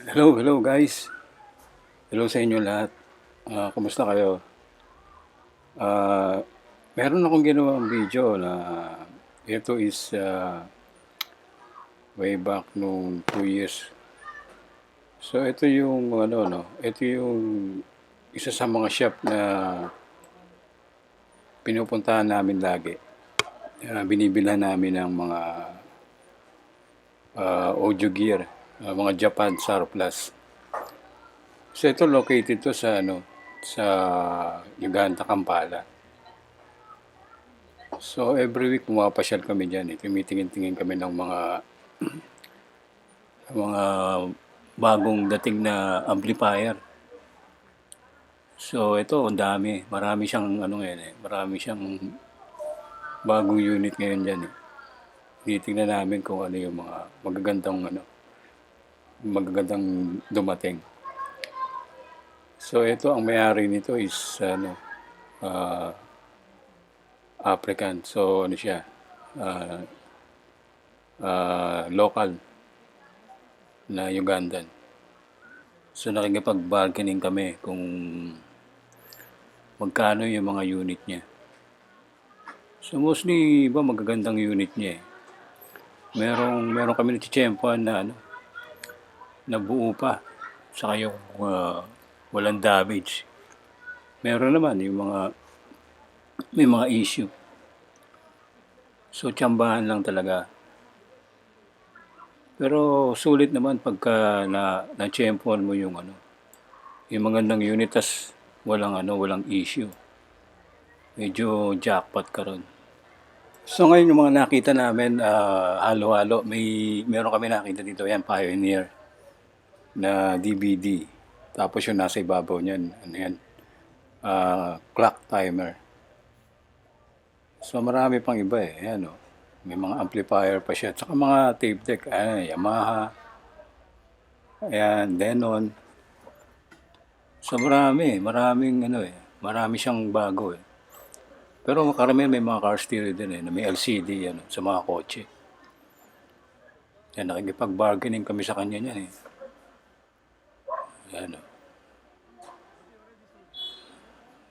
Hello guys. Hello sa inyo lahat. Kumusta kayo? Ah, Meron akong ginawang video na ito is way back nung 2 years. So ito yung ano no, ito yung isa sa mga shop na pinupuntahan namin lagi. Binibilhan namin ng mga audio gear, mga Japan surplus. So ito located to sa sa Uganda, Kampala. So every week pumapasyal kami diyan eh. Tumitingin-tingin kami ng mga bagong dating na amplifier. So ito ang dami. Marami siyang ano ngayon eh. Marami siyang bagong unit ngayon diyan eh. Tinitingnan namin kung ano yung mga magagandang dumating. So ito ang may-ari nito is uh, African. So ano siya? Uh, Local na Ugandan. So nakikipag-bargaining kami kung magkano yung mga unit niya. So mostly iba magagandang unit niya eh. Meron kami nagtitsempohan na na buo pa. Saka yung walang damage. Meron naman yung may mga issue. So tsambahan lang talaga. Pero sulit naman pagka na-tsempohan mo yung magandang unit tas walang issue. Medyo jackpot ka ron. So ngayon yung mga nakita namin, halo-halo, meron kami nakita dito, yan, Pioneer na DVD. Tapos yung nasa ibabaw niyan, ano yan, clock timer. So marami pang iba eh, yan o. May mga amplifier pa siya. Tsaka mga tape deck, Yamaha, ayan, Denon. So marami siyang bago eh. Pero karamihan may mga car stereo din eh, na may LCD sa mga kotse. Yan, nakikipag-bargaining kami sa kanya niyan eh. Yan o.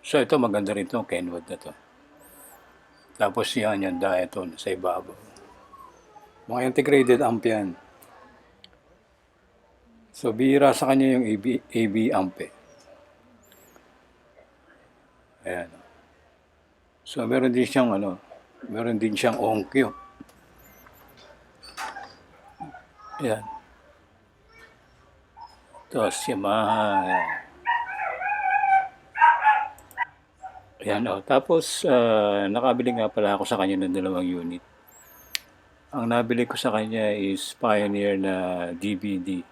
So ito maganda rin itong Kenwood na to. Tapos yan yung Diaton sa ibabaw. Mga integrated amp yan. So bihira sa kanya yung AB amp eh. Ayan. So meron din siyang Onkyo. Ayan. Tapos Yamaha. Ayan o. Tapos nakabili nga pala ako sa kanya ng 2 unit. Ang nabili ko sa kanya is Pioneer na DVD.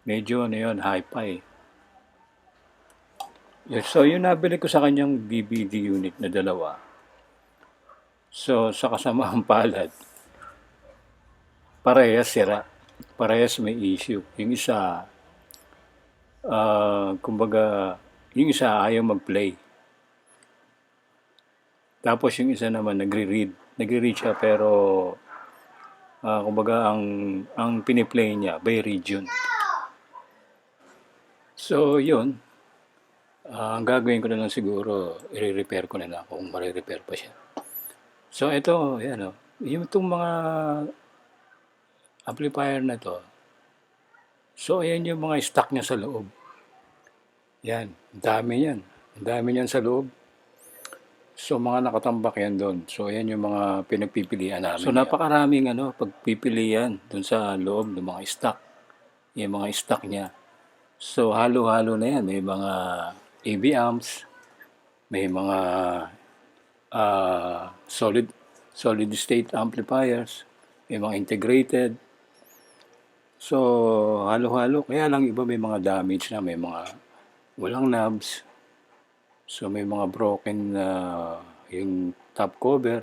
Medyo hi-fi. So yung nabili ko sa kanyang DVD unit na 2. So sa kasamaang palad, parehas sira. Parehas may issue. Yung isa, kumbaga, yung isa ayaw mag-play. Tapos yung isa naman nagre-read. Nagre-read siya pero kumbaga ang piniplay niya by region. So yun, ang gagawin ko na lang siguro, i-repair ko na lang kung ma-repair pa siya. So ito, yan o. Yung itong mga amplifier na to, so ayan yung mga stock niya sa loob. Yan, dami yan. Ang dami niyan sa loob. So mga nakatambak yan doon. So ayan yung mga pinagpipilian namin. So napakaraming pagpipilian doon sa loob ng mga stock. Yung mga stock niya. So halo-halo na yan. May mga AV amps, may mga solid state amplifiers, may mga integrated. So halo-halo. Kaya lang iba may mga damage na, may mga walang knobs. So may mga broken yung top cover,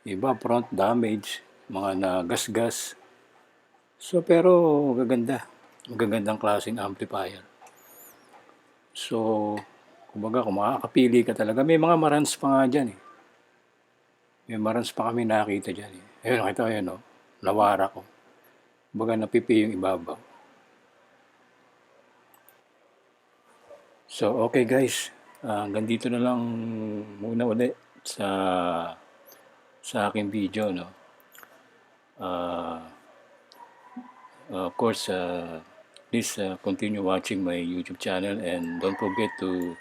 iba front damage, mga nagasgas. So pero magagandang klaseng amplifier. So kumbaga kung makakapili ka talaga, may mga marans pa nga dyan eh. May marans pa kami nakita dyan eh. Ayun, nakita ko yun, nawara ko. Baga napipi yung ibabaw. So, okay guys. Hanggang dito na lang muna ulit sa aking video, no? Uh, of course, please continue watching my YouTube channel and don't forget to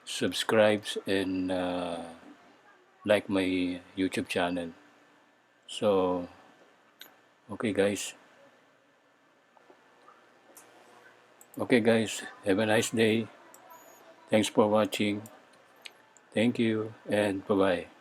subscribe and like my YouTube channel. So, okay guys. Okay guys, have a nice day. Thanks for watching. Thank you and bye-bye.